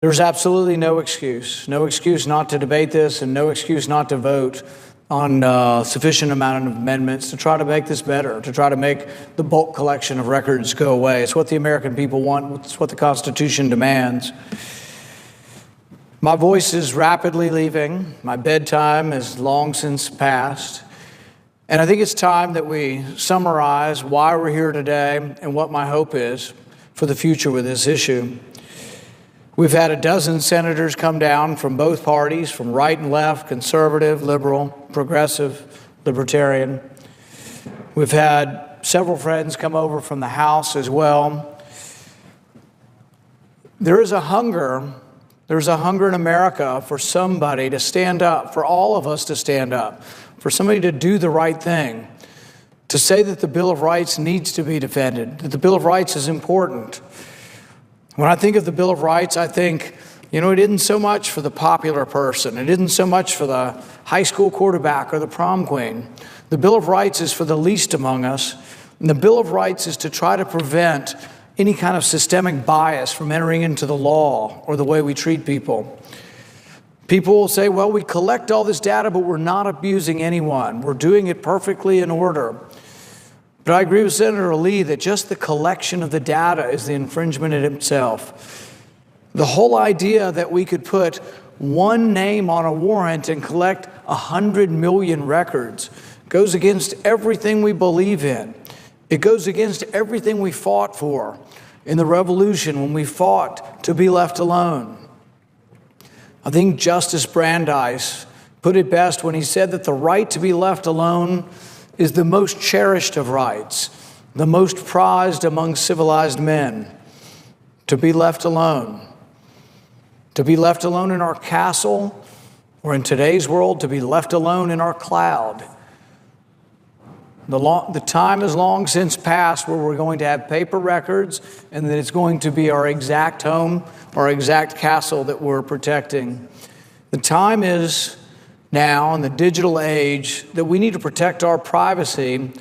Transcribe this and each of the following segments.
There's absolutely no excuse not to debate this and no excuse not to vote on sufficient amount of amendments to try to make this better, to try to make the bulk collection of records go away. It's what the American people want. It's what the Constitution demands. My voice is rapidly leaving. My bedtime is long since passed. And I think it's time that we summarize why we're here today and what my hope is for the future with this issue. We've had a dozen senators come down from both parties, from right and left, conservative, liberal, progressive, libertarian. We've had several friends come over from the House as well. There's a hunger in America for somebody to stand up, for all of us to stand up, for somebody to do the right thing, to say that the Bill of Rights needs to be defended, that the Bill of Rights is important. When I think of the Bill of Rights, I think, it isn't so much for the popular person. It isn't so much for the high school quarterback or the prom queen. The Bill of Rights is for the least among us. And the Bill of Rights is to try to prevent any kind of systemic bias from entering into the law or the way we treat people. People will say, well, we collect all this data, but we're not abusing anyone. We're doing it perfectly in order. But I agree with Senator Lee that just the collection of the data is the infringement in itself. The whole idea that we could put one name on a warrant and collect 100 million records goes against everything we believe in. It goes against everything we fought for in the revolution when we fought to be left alone. I think Justice Brandeis put it best when he said that the right to be left alone is the most cherished of rights, the most prized among civilized men. To be left alone. To be left alone in our castle, or in today's world, to be left alone in our cloud. The time is long since passed where we're going to have paper records and that it's going to be our exact home, our exact castle that we're protecting. The time is now in the digital age that we need to protect our privacy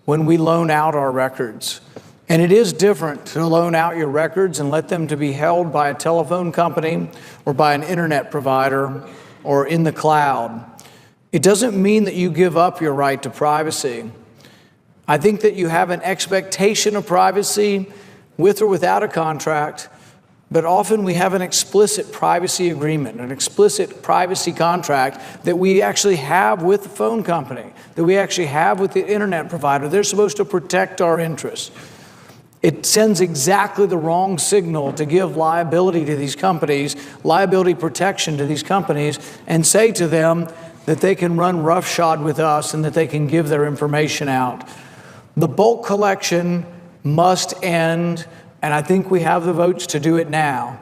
when we loan out our records. And it is different to loan out your records and let them to be held by a telephone company or by an internet provider or in the cloud. It doesn't mean that you give up your right to privacy. I think that you have an expectation of privacy with or without a contract, but often we have an explicit privacy agreement, an explicit privacy contract that we actually have with the phone company, that we actually have with the internet provider. They're supposed to protect our interests. It sends exactly the wrong signal to give liability to these companies, liability protection to these companies, and say to them that they can run roughshod with us and that they can give their information out. The bulk collection must end, and I think we have the votes to do it now.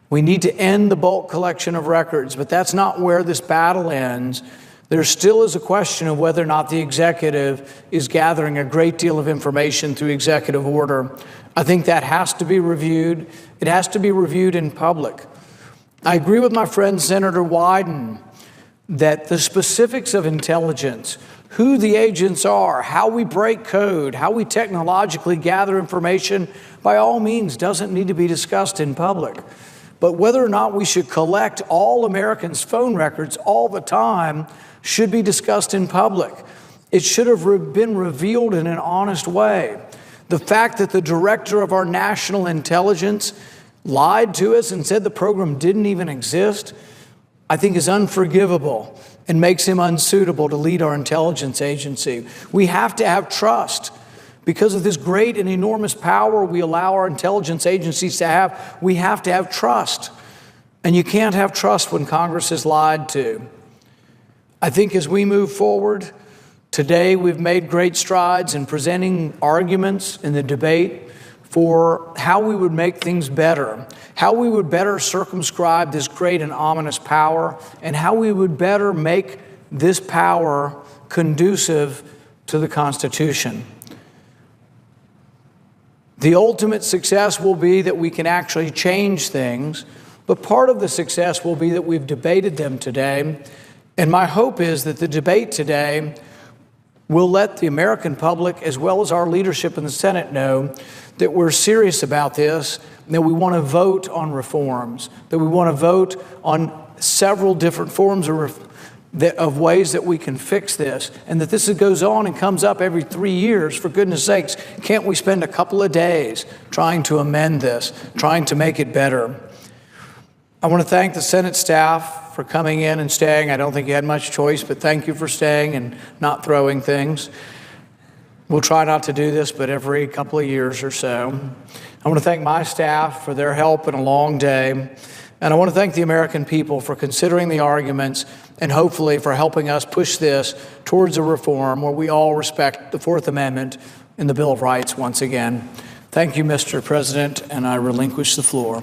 We need to end the bulk collection of records, but that's not where this battle ends. There still is a question of whether or not the executive is gathering a great deal of information through executive order. I think that has to be reviewed. It has to be reviewed in public. I agree with my friend Senator Wyden that the specifics of intelligence, who the agents are, how we break code, how we technologically gather information, by all means doesn't need to be discussed in public. But whether or not we should collect all Americans' phone records all the time should be discussed in public. It should have been revealed in an honest way. The fact that the director of our national intelligence lied to us and said the program didn't even exist, I think is unforgivable and makes him unsuitable to lead our intelligence agency. We have to have trust. Because of this great and enormous power we allow our intelligence agencies to have, we have to have trust. And you can't have trust when Congress is lied to. I think as we move forward, today we've made great strides in presenting arguments in the debate for how we would make things better, how we would better circumscribe this great and ominous power, and how we would better make this power conducive to the Constitution. The ultimate success will be that we can actually change things, but part of the success will be that we've debated them today. And my hope is that the debate today we'll let the American public, as well as our leadership in the Senate, know that we're serious about this, and that we want to vote on reforms, that we want to vote on several different forms of ways that we can fix this, and that this goes on and comes up every 3 years. For goodness sakes, can't we spend a couple of days trying to amend this, trying to make it better? I want to thank the Senate staff for coming in and staying. I don't think you had much choice, but thank you for staying and not throwing things. We'll try not to do this, but every couple of years or so. I want to thank my staff for their help in a long day. And I want to thank the American people for considering the arguments and hopefully for helping us push this towards a reform where we all respect the Fourth Amendment and the Bill of Rights once again. Thank you, Mr. President, and I relinquish the floor.